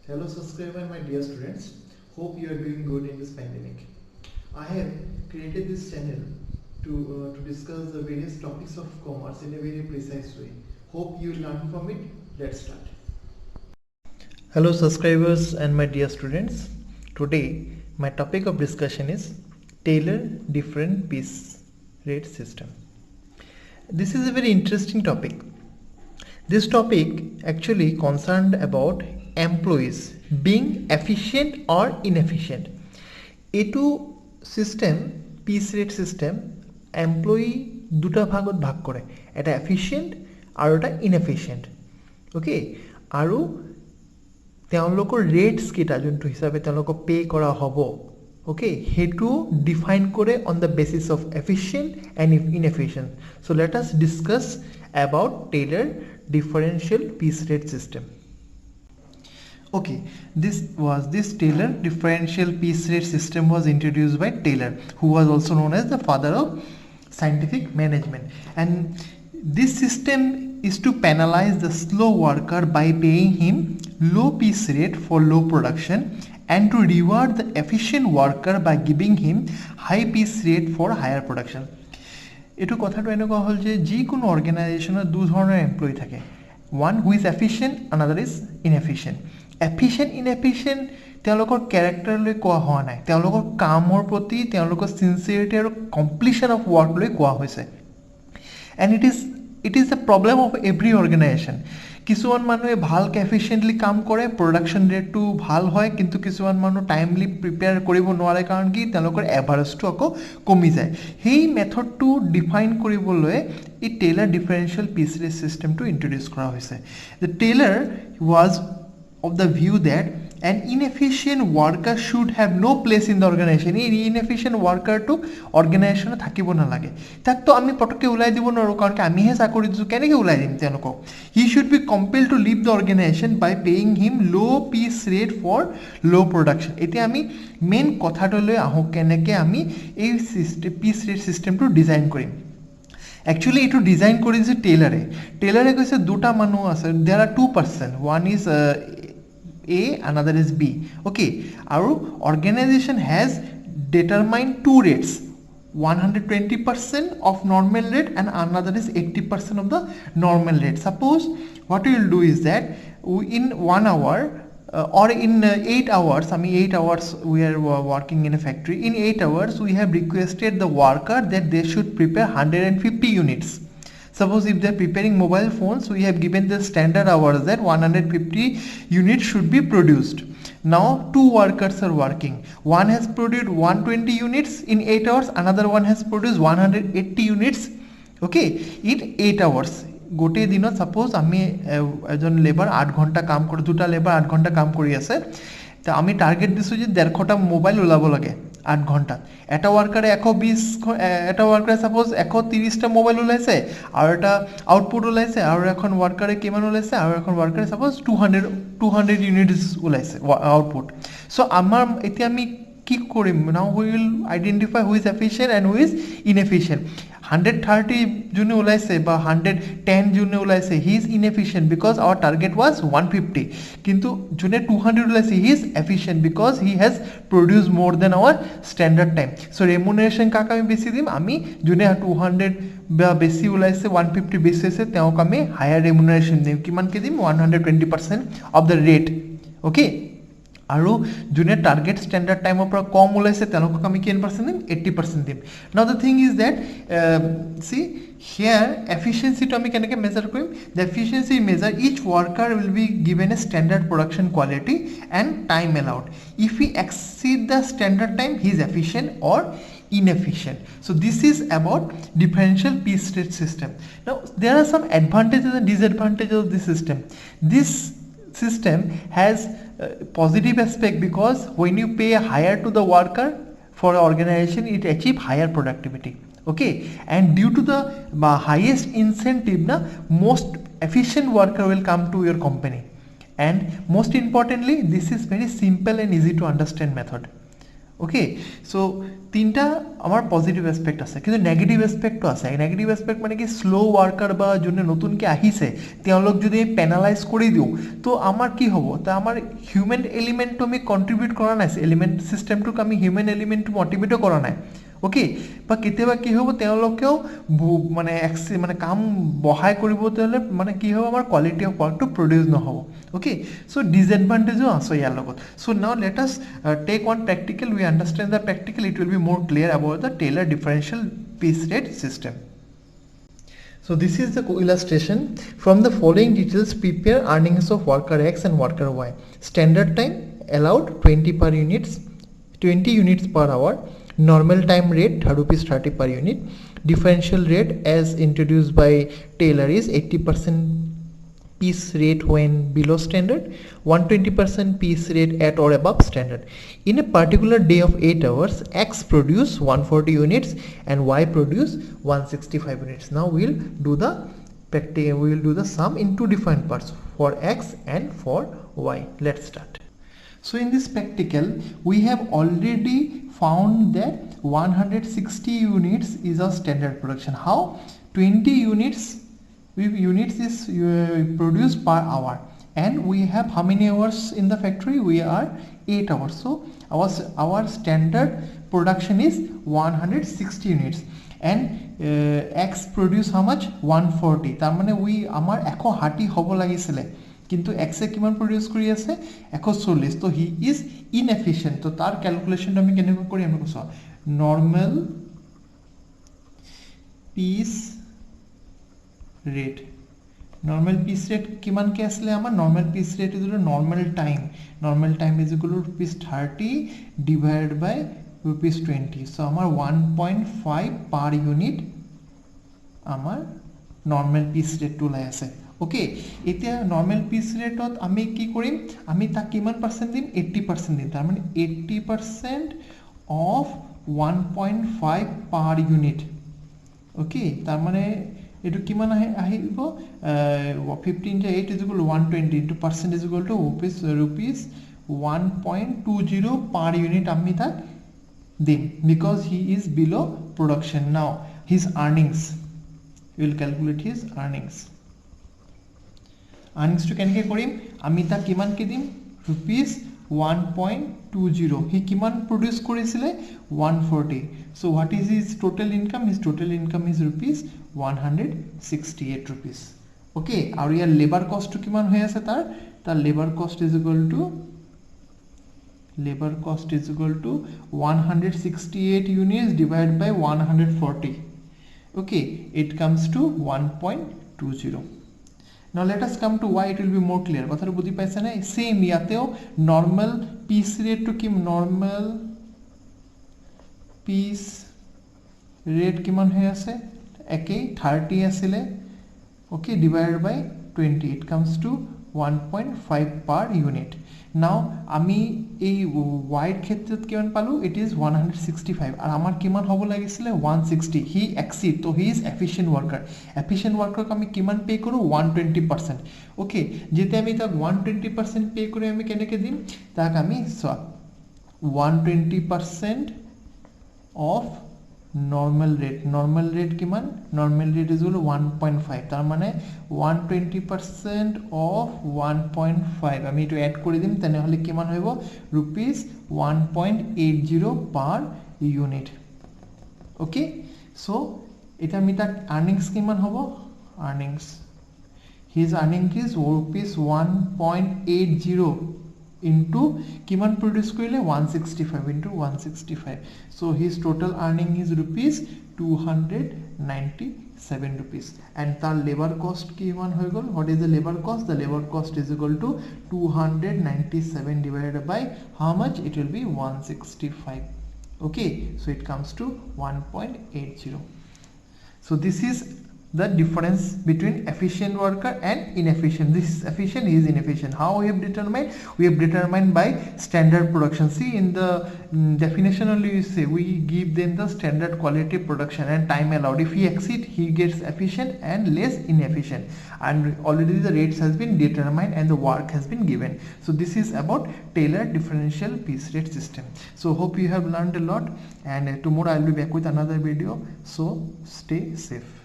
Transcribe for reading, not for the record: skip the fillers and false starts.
Hello subscriber, my dear students. Hope you are doing good in this pandemic. I have created this channel to discuss the various topics of commerce in a very precise way. Hope you learn from it. Let's start. Hello subscribers and my dear students. Today my topic of discussion is Taylor different piece rate system. This is a very interesting topic. This topic actually concerned about employees being efficient or inefficient. A2 system, piece rate system, employee দুটা ভাগত ভাগ কৰে, এটা efficient আৰু এটা inefficient. Okay, আৰু তেওঁলোকৰ ৰেটস কিটা যোনটো হিচাপে তেওঁলোকক পে কৰা হ'ব, okay, হেতু ডিফাইন কৰে on the basis of efficient and inefficient. So let us discuss about Taylor differential piece rate system. Okay, this Taylor differential piece rate system was introduced by Taylor, who was also known as the father of scientific management, and this system is to penalize the slow worker by paying him low piece rate for low production and to reward the efficient worker by giving him high piece rate for higher production. এটো কথাটো এনেকুৱা হল যে যিকোনো অর্গানাইজেশনৰ দুই ধৰণৰ employee থাকে, one who is efficient, another is inefficient. Efficient inefficient তেওঁলোকৰ ক্যাৰেক্টাৰ লৈ কোৱা হোৱা নাই, তেওঁলোকৰ কামৰ প্ৰতি তেওঁলোকৰ সিনসিয়াৰিটি আৰু কমপ্লিশন অফ ওয়ার্ক লৈ কোৱা হৈছে, and it is the problem of every organization. কিছুমান মানুহে ভালকে এফিশিয়েন্টলি কাম কৰে, প্ৰডাকশন ৰেটটো ভাল হয়, কিন্তু কিছুমান মানুহ টাইমলি প্ৰিপেয়াৰ কৰিব নোৱাৰে কাৰণ কি তেওঁলোকৰ এভাৰেজটো আকৌ কমি যায়। সেই মেথডটো ডিফাইন কৰিবলৈ এই tailor differential pitch rate সিস্টেমটো introduce কৰা হৈছে। The Taylor was of the view that an inefficient worker should have no place in the organization. এই inefficient workerটো অর্গানাইজেশনে থাকিব নালাগে, তাকতো আমি পটকে উলাই দিব নোৱাৰো কাৰণ কি আমিহে চাকৰি দিছো, কেনেকৈ উলাই দিম তেওঁলোকক। He should be compelled to leave the organization by paying him low piece rate for low production. এতিয়া আমি মেইন কথাটোলৈ আহো, কেনেকৈ আমি এই সিস্টেম পিচ ৰেট সিস্টেমটো ডিজাইন কৰিম। Actually এটো ডিজাইন কৰিছে টেইলাৰে কৈছে দুটা মানুহ আছে, there are two person, one is A, another is B. Okay, our organization has determined two rates, 120% of normal rate and another is 80% of the normal rate. Suppose what we will do is that in 1 hour or in 8 hours, I mean 8 hours we are working in a factory, in 8 hours we have requested the worker that they should prepare 150 units. Suppose if they are preparing mobile phones, we have given the standard hours that 150 units should be produced. Now two workers are working, one has produced 120 units in 8 hours, another one has produced 180 units, okay, in 8 hours. গোটেই দিনত suppose আমি এজন labour 8 ঘন্টা কাম কৰে, দুটা labour 8 ঘন্টা কাম কৰি আছে, তা আমি টার্গেট দিছো যে 150টা মোবাইল ওলাব লাগে 8 ঘন্টাত। এটা ওয়ার্কারে 120, এটা ওয়ার্কারে সাপোজ 130টা মোবাইল ওলাইছে আর এটা আউটপুট ওলাইছে, আর এখন ওয়ার্কারে কিমান ওলাইছে, আর এখন ওয়ার্কারে সাপোজ 200 ইউনিটস ওলাইছে আউটপুট। সো আমার এতিয়া আমি কি কৰিম, now we will identify who is efficient and who is inefficient. 130 জুনে ওলাইছে বা 110 জুনে ওলাইছে, he is inefficient because our target was 150, কিন্তু জুনে 200 ওলাইছে, he is efficient because he has produce more than our standard time. So remuneration কাক আমি বেশি দিম, আমি জুনে 200 বা বেশি ওলাইছে 150 বেশি আছে তেওঁক আমি হায়ার রেমুনারেশন দিম, কিমানকে দিম 120% অফ দ্য রেট, ওকে। আৰু যোনে টার্গেট স্ট্যান্ডার্ড টাইমৰ পৰা কম ওলাইছে তেওঁলোকক আমি কিমান পাৰ্চেণ্ট দিম, 80% দিম। Now the thing is that see here এফিচিয়েন্সিটো আমি কেনেকৈ মেজাৰ কৰিম, the efficiency measure each worker will be given a standard production quality and time allowed. If he exceed the standard time he is efficient or inefficient. So this is about differential piece rate system. Now there are some advantages and disadvantages of this system. This system has positive aspect because when you pay higher to the worker for organization, it achieve higher productivity, okay, and due to the highest incentive most efficient worker will come to your company, and most importantly this is very simple and easy to understand method, okay so তিনটা আমার positive aspect আছে কিন্তু negative এসপেক্টও আছে negative aspect মানে কি slow ওয়ার্কাৰ বা যোনে নতুনকৈ আহিছে তেওঁলোক যদি পেনালাইজ কৰি দিওঁ তো আমাৰ কি হ'ব তা আমাৰ হিউমেন এলিমেণ্টটো আমি কণ্ট্ৰিবিউট কৰা নাই এলিমেণ্ট ছিষ্টেমটোক আমি হিউমেন এলিমেণ্টটো মটিভেটো কৰা নাই ওকে বা কেতিয়াবা কি হ'ব তেওঁলোকেও মানে কাম বঢ়াই কৰিব হ'লে মানে কি হ'ব আমাৰ কোৱালিটি অফ ৱৰ্কটো প্ৰডিউচ নহ'ব okay so disadvantage also ইয়াৰ লগত so now let us take one practical we understand the practical it will be more clear about the Taylor differential piece rate system so this is the illustration from the following details prepare earnings of worker X and worker Y standard time allowed 20 per units 20 units per hour normal time rate ₹30 per unit differential rate as introduced by Taylor is 80% piece rate when below standard 120% piece rate at or above standard in a particular day of 8 hours X produce 140 units and Y produce 165 units now we'll do the sum in two different parts for X and for Y let's start so in this practical we have already found that 160 units is our standard production how 20 units is produced per hour and we have how many hours in the factory we are 8 hours so our standard production is 160 units and X produce how much 140 tar mane we amar 160 hobo lagisile কিন্তু X এ কিমান produce কৰি আছে 140 তো হি is inefficient তো তাৰ calculation আমি কেনেকৈ কৰি আমি কৈছো normal piece rate normal piece rate কিমান কে আসলে আমার normal piece rate is normal time is equal to ₹30 divided by ₹20 so আমার 1.5 per unit আমার normal piece rate to লাই আছে ওকে এতিয়া normal piece rate ত আমি কি কৰিম আমি তা কিমান পার্সেন্ট দিম 80% দিম তার মানে 80% of 1.5 per unit ওকে তার মানে এটু কিমান আহিব 15 into 8 is equal to 120 into percent is equal to rupees 1.20 per unit আমি তাক দিম because he is below production now his earnings we will calculate his earnings to কেনেকৈ কৰিম আমি তাক কিমান কি দিম rupees 1.20 he কিমান produce কৰিছিলে 140 so what is his total income is rupees 168 rupees okay আৰু ইয়াৰ labor cost কিমান হৈ আছে তাৰ labor cost is equal to 168 units divided by 140 okay it comes to 1.20 now let us come to why it will be more clear কথাটো বুজি পাইছে না same ইয়াতেও normal piece rate to Kim normal piece rate কিমান হৈ আছে একেই 30 আছিলে okay divided by 20 it comes to 1.5 per unit now আমি এই y ক্ষেত্ৰত কিমান পালো it is 165 আর আমার কিমান হ'ব লাগিছিলে 160 he exceed তো he is efficient worker আমি কিমান পে কৰো 120% okay যেতে আমি তাক 120% পে কৰি আমি কেনেকে দিম তাক আমি 120% of normal rate কিমান normal rate is equal to 1.5 তার মানে 120% of 1.5 আমি এটো এড কৰি দিম তেনে হলে কিমান হইব rupees 1.80 per unit okay so এটা আমি তাক earnings কিমান হ'ব earnings his earning is rupees 1.80 into কিমান produce কৰিলে 165 into 165 so his total earning is rupees 297 rupees and তাৰ labor cost কিমান হৈ গল what is the labor cost is equal to 297 divided by how much it will be 165 okay so it comes to 1.80 so this is the difference between efficient worker and inefficient. This efficient is inefficient. How we have determined? We have determined by standard production. See, in the definition only we say we give them the standard quality production and time allowed. If he exceed, he gets efficient and less inefficient, and already the rates has been determined and the work has been given. So this is about Taylor differential piece rate system. So hope you have learned a lot, and tomorrow I will be back with another video. So stay safe.